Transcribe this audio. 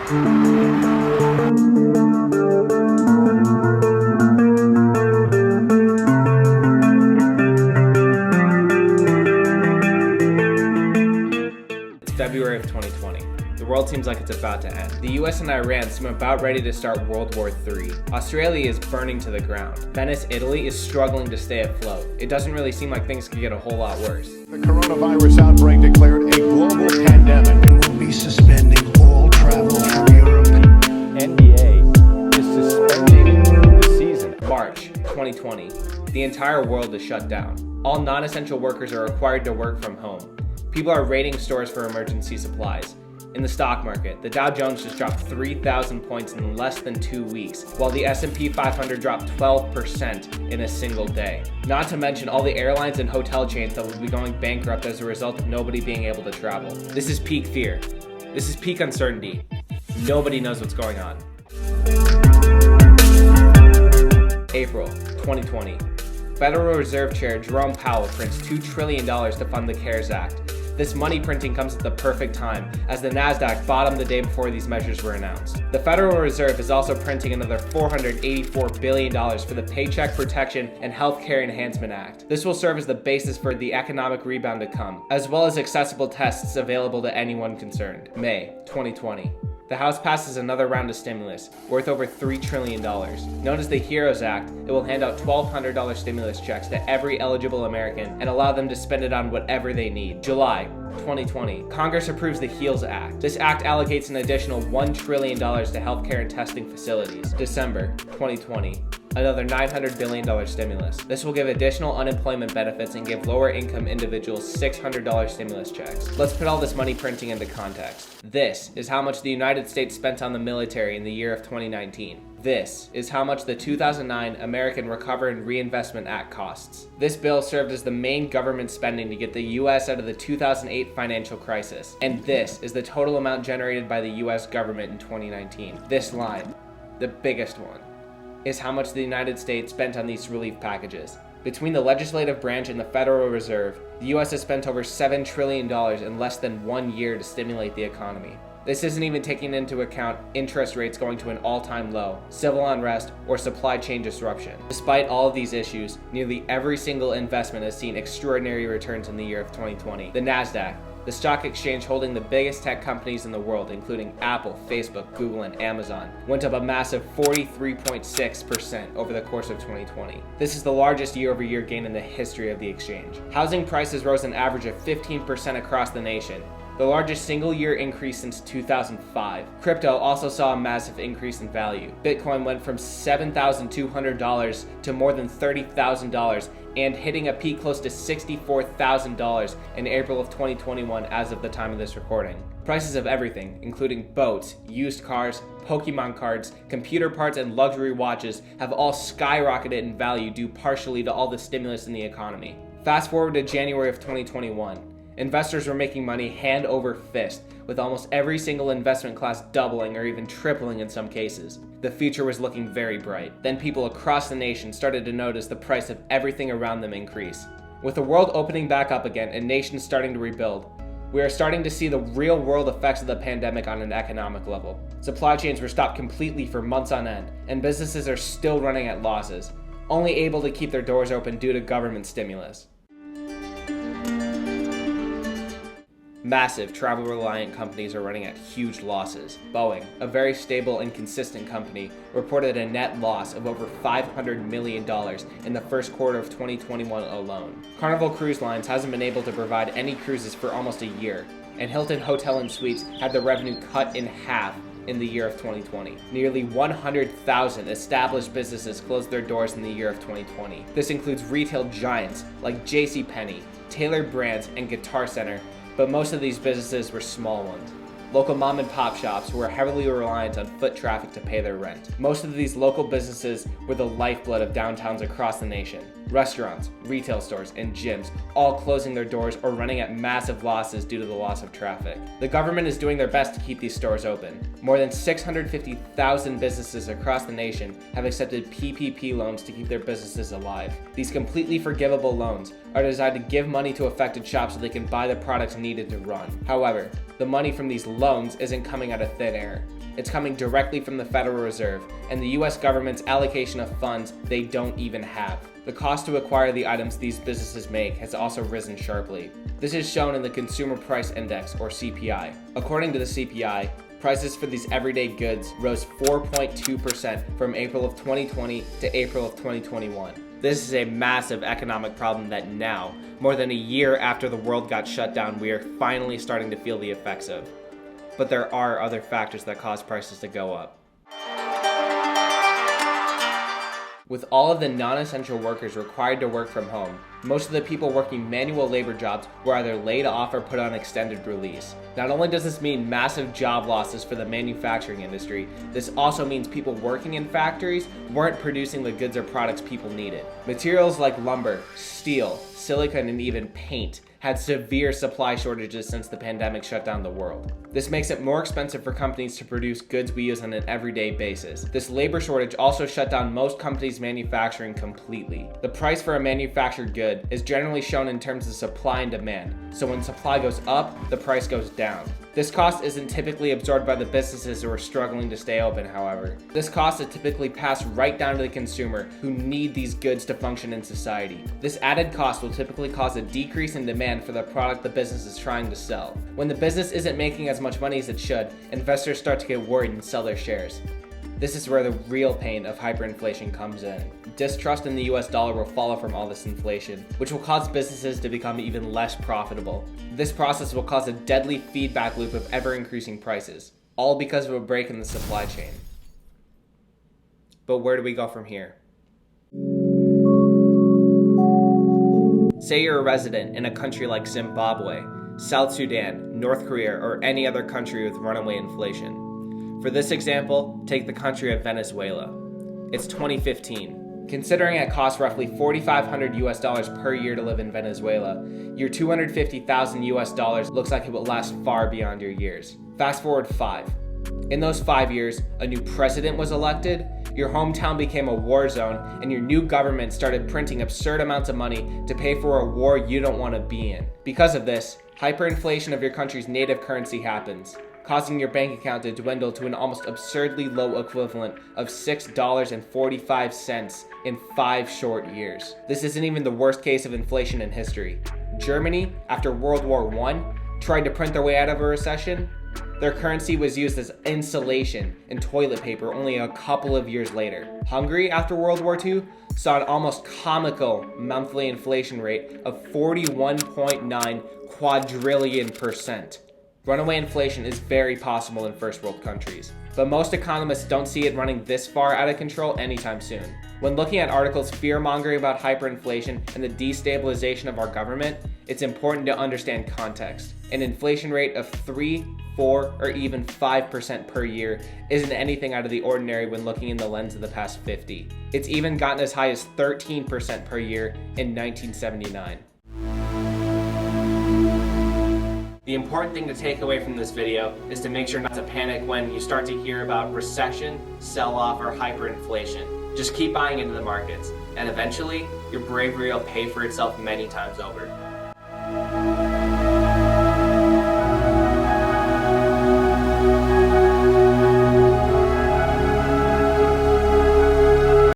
It's February of 2020. The world seems like it's about to end. The US and Iran seem about ready to start World War III. Australia is burning to the ground. Venice, Italy is struggling to stay afloat. It doesn't really seem like things could get a whole lot worse. The coronavirus outbreak declared a global pandemic. We'll be suspending all travel from Europe. NBA is suspending the season. March 2020. The entire world is shut down. All non-essential workers are required to work from home. People are raiding stores for emergency supplies. In the stock market, the Dow Jones just dropped 3,000 points in less than 2 weeks, while the S&P 500 dropped 12% in a single day. Not to mention all the airlines and hotel chains that will be going bankrupt as a result of nobody being able to travel. This is peak fear. This is peak uncertainty. Nobody knows what's going on. April 2020. Federal Reserve Chair Jerome Powell prints $2 trillion to fund the CARES Act. This money printing comes at the perfect time, as the NASDAQ bottomed the day before these measures were announced. The Federal Reserve is also printing another $484 billion for the Paycheck Protection and Healthcare Enhancement Act. This will serve as the basis for the economic rebound to come, as well as accessible tests available to anyone concerned. May 2020. The House passes another round of stimulus, worth over $3 trillion. Known as the HEROES Act, it will hand out $1,200 stimulus checks to every eligible American and allow them to spend it on whatever they need. July 2020. Congress approves the HEALS Act. This act allocates an additional $1 trillion to healthcare and testing facilities. December 2020. Another $900 billion stimulus. This will give additional unemployment benefits and give lower income individuals $600 stimulus checks. Let's put all this money printing into context. This is how much the United States spent on the military in the year of 2019. This is how much the 2009 American Recovery and Reinvestment Act costs. This bill served as the main government spending to get the US out of the 2008 financial crisis. And this is the total amount generated by the US government in 2019. This line, the biggest one, is how much the United States spent on these relief packages. Between the legislative branch and the Federal Reserve, the US has spent over $7 trillion in less than 1 year to stimulate the economy. This isn't even taking into account interest rates going to an all-time low, civil unrest, or supply chain disruption. Despite all of these issues, nearly every single investment has seen extraordinary returns in the year of 2020. The NASDAQ, the stock exchange holding the biggest tech companies in the world, including Apple, Facebook, Google, and Amazon, went up a massive 43.6% over the course of 2020. This is the largest year-over-year gain in the history of the exchange. Housing prices rose an average of 15% across the nation, the largest single-year increase since 2005. Crypto also saw a massive increase in value. Bitcoin went from $7,200 to more than $30,000 and hitting a peak close to $64,000 in April of 2021 as of the time of this recording. Prices of everything, including boats, used cars, Pokemon cards, computer parts, and luxury watches, have all skyrocketed in value due partially to all the stimulus in the economy. Fast forward to January of 2021. Investors were making money hand over fist, with almost every single investment class doubling or even tripling in some cases. The future was looking very bright. Then people across the nation started to notice the price of everything around them increase. With the world opening back up again and nations starting to rebuild, we are starting to see the real-world effects of the pandemic on an economic level. Supply chains were stopped completely for months on end, and businesses are still running at losses, only able to keep their doors open due to government stimulus. Massive travel-reliant companies are running at huge losses. Boeing, a very stable and consistent company, reported a net loss of over $500 million in the first quarter of 2021 alone. Carnival Cruise Lines hasn't been able to provide any cruises for almost a year, and Hilton Hotel and Suites had their revenue cut in half in the year of 2020. Nearly 100,000 established businesses closed their doors in the year of 2020. This includes retail giants like JCPenney, Tailored Brands, and Guitar Center, but most of these businesses were small ones. Local mom and pop shops who were heavily reliant on foot traffic to pay their rent. Most of these local businesses were the lifeblood of downtowns across the nation. Restaurants, retail stores, and gyms all closing their doors or running at massive losses due to the loss of traffic. The government is doing their best to keep these stores open. More than 650,000 businesses across the nation have accepted PPP loans to keep their businesses alive. These completely forgivable loans are designed to give money to affected shops so they can buy the products needed to run. However, the money from these loans isn't coming out of thin air. It's coming directly from the Federal Reserve and the US government's allocation of funds they don't even have. The cost to acquire the items these businesses make has also risen sharply. This is shown in the Consumer Price Index, or CPI. According to the CPI, prices for these everyday goods rose 4.2% from April of 2020 to April of 2021. This is a massive economic problem that now, more than a year after the world got shut down, we are finally starting to feel the effects of. But there are other factors that cause prices to go up. With all of the non-essential workers required to work from home, most of the people working manual labor jobs were either laid off or put on extended release. Not only does this mean massive job losses for the manufacturing industry, this also means people working in factories weren't producing the goods or products people needed. Materials like lumber, steel, silicone, and even paint had severe supply shortages since the pandemic shut down the world. This makes it more expensive for companies to produce goods we use on an everyday basis. This labor shortage also shut down most companies' manufacturing completely. The price for a manufactured good is generally shown in terms of supply and demand, so when supply goes up, the price goes down. This cost isn't typically absorbed by the businesses who are struggling to stay open, however. This cost is typically passed right down to the consumer who need these goods to function in society. This added cost will typically cause a decrease in demand for the product the business is trying to sell. When the business isn't making as much money as it should, investors start to get worried and sell their shares. This is where the real pain of hyperinflation comes in. Distrust in the US dollar will follow from all this inflation, which will cause businesses to become even less profitable. This process will cause a deadly feedback loop of ever-increasing prices, all because of a break in the supply chain. But where do we go from here? Say you're a resident in a country like Zimbabwe, South Sudan, North Korea, or any other country with runaway inflation. For this example, take the country of Venezuela. It's 2015. Considering it costs roughly $4,500 US per year to live in Venezuela, your $250,000 US looks like it will last far beyond your years. Fast forward 5. In those 5 years, a new president was elected, your hometown became a war zone, and your new government started printing absurd amounts of money to pay for a war you don't want to be in. Because of this, hyperinflation of your country's native currency happens, causing your bank account to dwindle to an almost absurdly low equivalent of $6.45 in 5 short years. This isn't even the worst case of inflation in history. Germany, after World War I, tried to print their way out of a recession. Their currency was used as insulation and toilet paper only a couple of years later. Hungary, after World War II, saw an almost comical monthly inflation rate of 41.9 quadrillion %. Runaway inflation is very possible in first world countries, but most economists don't see it running this far out of control anytime soon. When looking at articles fear-mongering about hyperinflation and the destabilization of our government, it's important to understand context. An inflation rate of 3, 4, or even 5% per year isn't anything out of the ordinary when looking in the lens of the past 50. It's even gotten as high as 13% per year in 1979. The important thing to take away from this video is to make sure not to panic when you start to hear about recession, sell-off, or hyperinflation. Just keep buying into the markets, and eventually, your bravery will pay for itself many times over.